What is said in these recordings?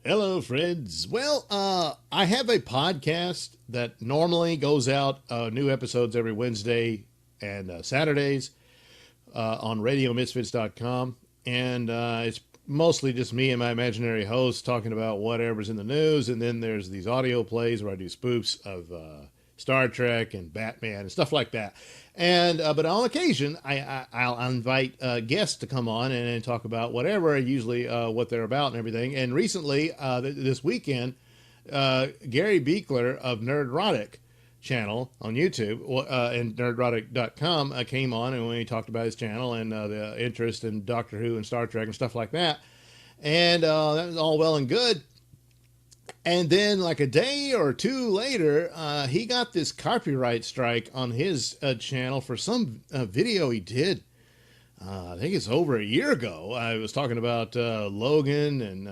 Hello, friends. Well, I have a podcast that normally goes out new episodes every Wednesday and Saturdays on RadioMisfits.com. And it's mostly just me and my imaginary host talking about whatever's in the news. And then there's these audio plays where I do spoofs of Star Trek and Batman and stuff like that. And but on occasion, I'll invite guests to come on and talk about whatever, usually what they're about and everything. And recently, this weekend, Gary Beekler of Nerdrotic channel on YouTube and Nerdrotic.com came on, and when he talked about his channel and the interest in Doctor Who and Star Trek and stuff like that. And that was all well and good. And then like a day or two later, he got this copyright strike on his channel for some video he did. I think it's over a year ago. I was talking about Logan and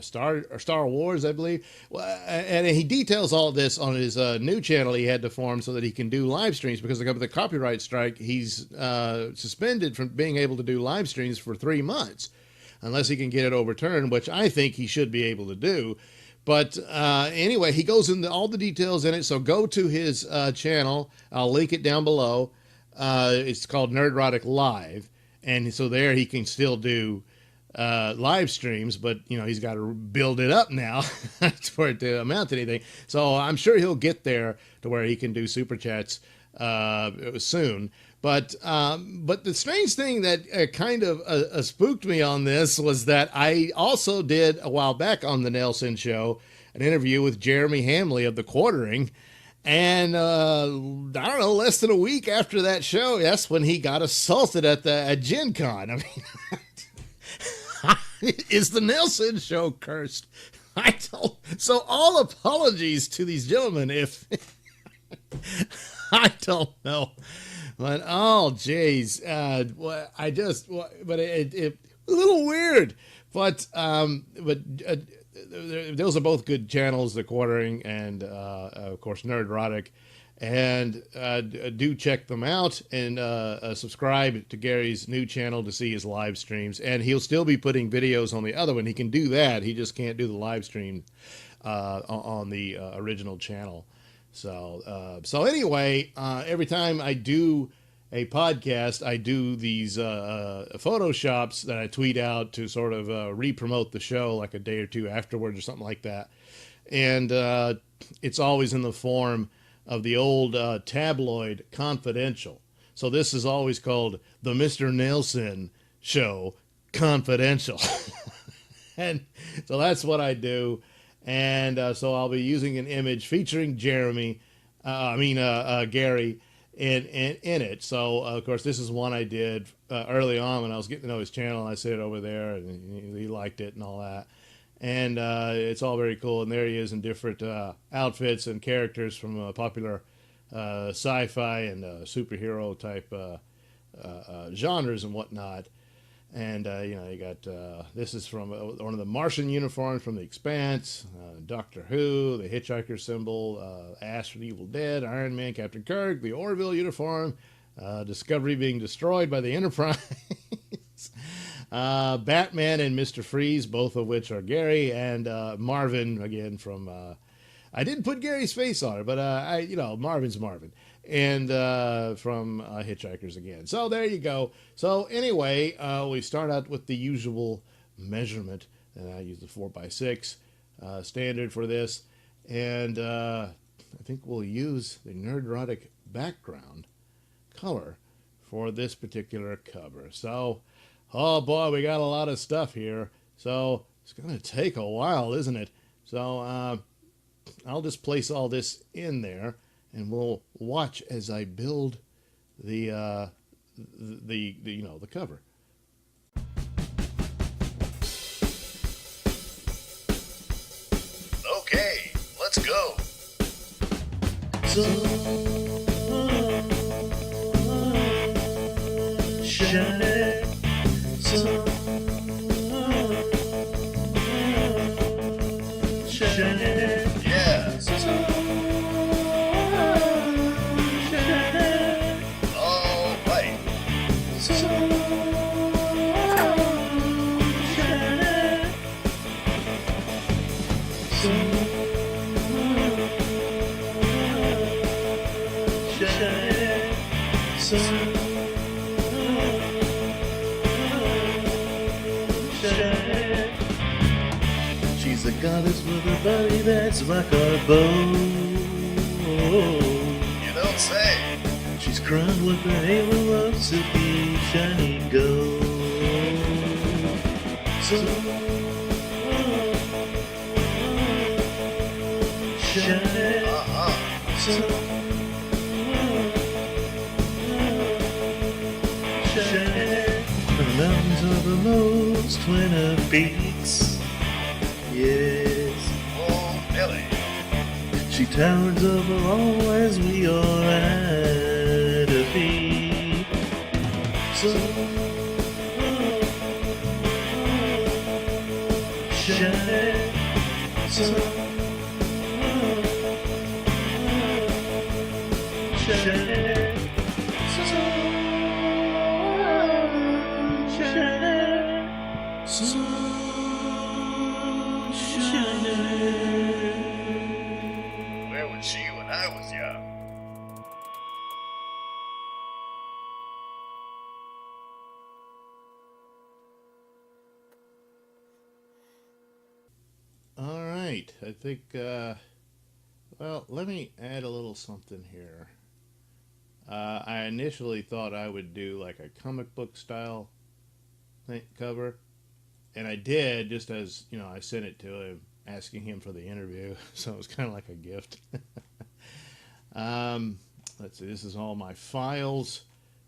Star Wars, I believe. And he details all this on his new channel he had to form so that he can do live streams, because of the copyright strike, he's suspended from being able to do live streams for 3 months, unless he can get it overturned, which I think he should be able to do. But anyway, he goes into all the details in it. So go to his channel. I'll link it down below. It's called Nerdrotic Live. And so there he can still do live streams, but he's got to build it up now for it to amount to anything. So I'm sure he'll get there to where he can do super chats soon. But the strange thing that kind of spooked me on this was that I also did a while back on the Nailsin Show an interview with Jeremy Hamley of The Quartering. And I don't know, less than a week after that show, that's when he got assaulted at Gen Con. I mean, is the Nailsin Show cursed? I don't. So all apologies to these gentlemen if I don't know. But oh, geez, but it a little weird. But those are both good channels, The Quartering and of course Nerdrotic, and do check them out and subscribe to Gary's new channel to see his live streams. And he'll still be putting videos on the other one. He can do that. He just can't do the live stream on the original channel. So anyway, every time I do a podcast, I do these photoshops that I tweet out to sort of re-promote the show like a day or two afterwards or something like that. And it's always in the form of the old tabloid Confidential. So this is always called the Mr Nailsin Show Confidential. And so that's what I do. And so I'll be using an image featuring Gary in it. So, of course, this is one I did early on when I was getting to know his channel. I set it over there, and he liked it and all that. And it's all very cool. And there he is in different outfits and characters from popular sci-fi and superhero type genres and whatnot. And, you got, this is from one of the Martian uniforms from The Expanse, Doctor Who, the Hitchhiker symbol, Ash from Evil Dead, Iron Man, Captain Kirk, the Orville uniform, Discovery being destroyed by the Enterprise, Batman and Mr. Freeze, both of which are Gary, and Marvin, again, from, I didn't put Gary's face on it, but, Marvin's Marvin. And from Hitchhikers again. So there you go. So anyway, we start out with the usual measurement, and I use the 4x6 standard for this. And I think we'll use the Nerdrotic background color for this particular cover. So, oh boy, we got a lot of stuff here. So it's going to take a while, isn't it? So I'll just place all this in there. And we'll watch as I build the cover. Okay, let's go. Sunshine, sunshine, yeah. All right. She's a goddess with a body that's like a bow. You don't say. She's crowned with a halo of silky shiny gold. So shine, so shine. The mountains are the most Twin Peaks. Yes, Oh, Nelly. she towers over all as we are at her feet. So shine, so shine, Where was she when I was young? All right. I think, well, let me add a little something here. I initially thought I would do like a comic book style cover. And I did, just as, you know, I sent it to him, asking him for the interview. So it was kind of like a gift. Let's see, this is all my files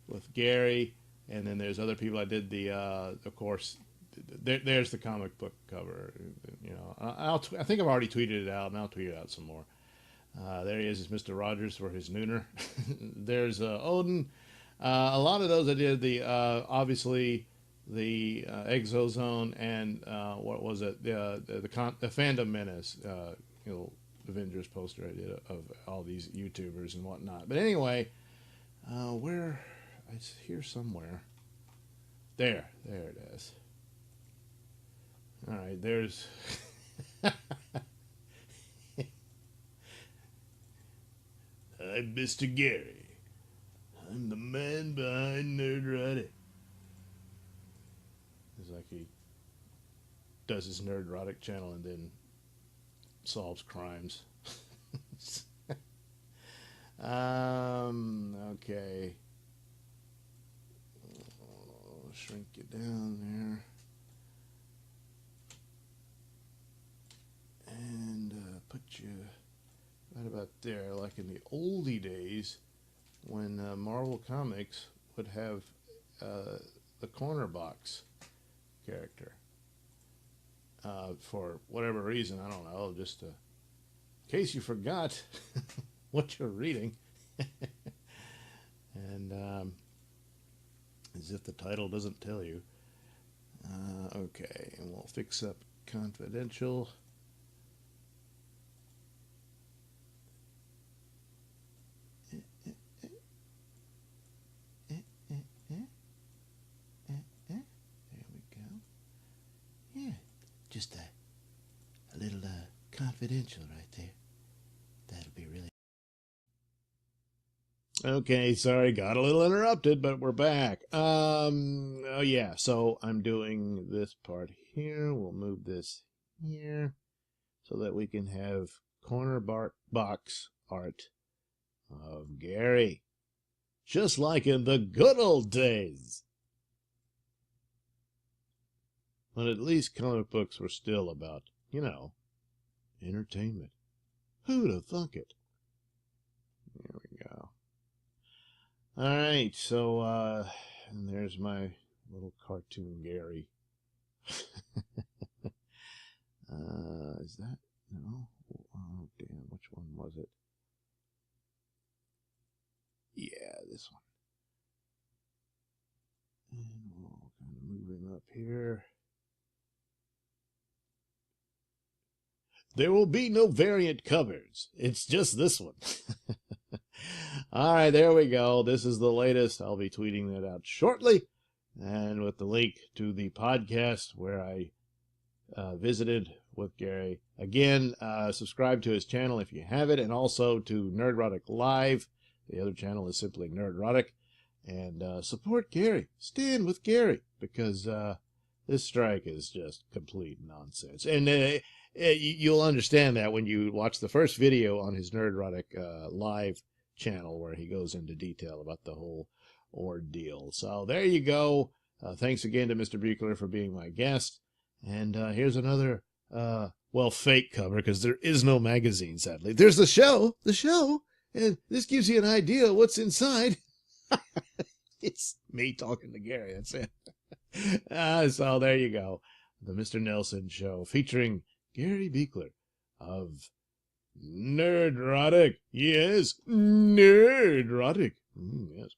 with Gary. And then there's other people. I did the, of course, there's the comic book cover. You know, I think I've already tweeted it out, and I'll tweet it out some more. There he is Mr. Rogers for his nooner. There's Odin. A lot of those I did the obviously the Exozone and what was it, the Fandom Menace, you know, Avengers poster I did of all these YouTubers and whatnot. But anyway, where it's here somewhere. There it is. All right, there's. I'm Mr. Gary. I'm the man behind Nerdrotic. It's like he does his Nerdrotic channel and then solves crimes. Okay. I'll shrink it down there. And put you right about there, like in the oldie days when Marvel Comics would have the corner box character. For whatever reason, I don't know, just in case you forgot what you're reading. And as if the title doesn't tell you. Okay, and we'll fix up confidential. There we go. Yeah, just a little confidential right there. That'll be really... Okay, sorry, got a little interrupted, but we're back. Oh yeah, so I'm doing this part here. We'll move this here so that we can have corner box art of Gary, just like in the good old days. But at least comic books were still about, you know, entertainment. Who'd have thunk it? There we go. All right, so and there's my little cartoon Gary. Is that no? Oh damn, which one was it? Yeah, this one. And we'll kind of move him up here. There will be no variant covers. It's just this one. All right, there we go. This is the latest. I'll be tweeting that out shortly. And with the link to the podcast where I visited with Gary. Again, subscribe to his channel if you have it, and also to Nerdrotic Live. The other channel is simply Nerdrotic. And support Gary. Stand with Gary, because this strike is just complete nonsense. And you'll understand that when you watch the first video on his Nerdrotic Live channel, where he goes into detail about the whole ordeal. So there you go. Thanks again to Mr. Buechler for being my guest. And here's another, well, fake cover, because there is no magazine, sadly. There's the show, and this gives you an idea of what's inside. It's me talking to Gary, that's it. So there you go. The Mr. Nailsin Show, featuring Gary Buechler of Nerdrotic. Yes, Nerdrotic. Yes.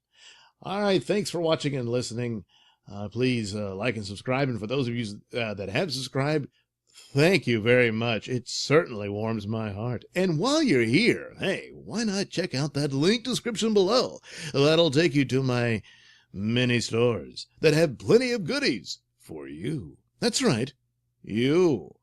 All right, thanks for watching and listening. Please like and subscribe. And for those of you that have subscribed, thank you very much. It certainly warms my heart. And while you're here, hey, why not check out that link description below? That'll take you to my many stores that have plenty of goodies for you. That's right, you.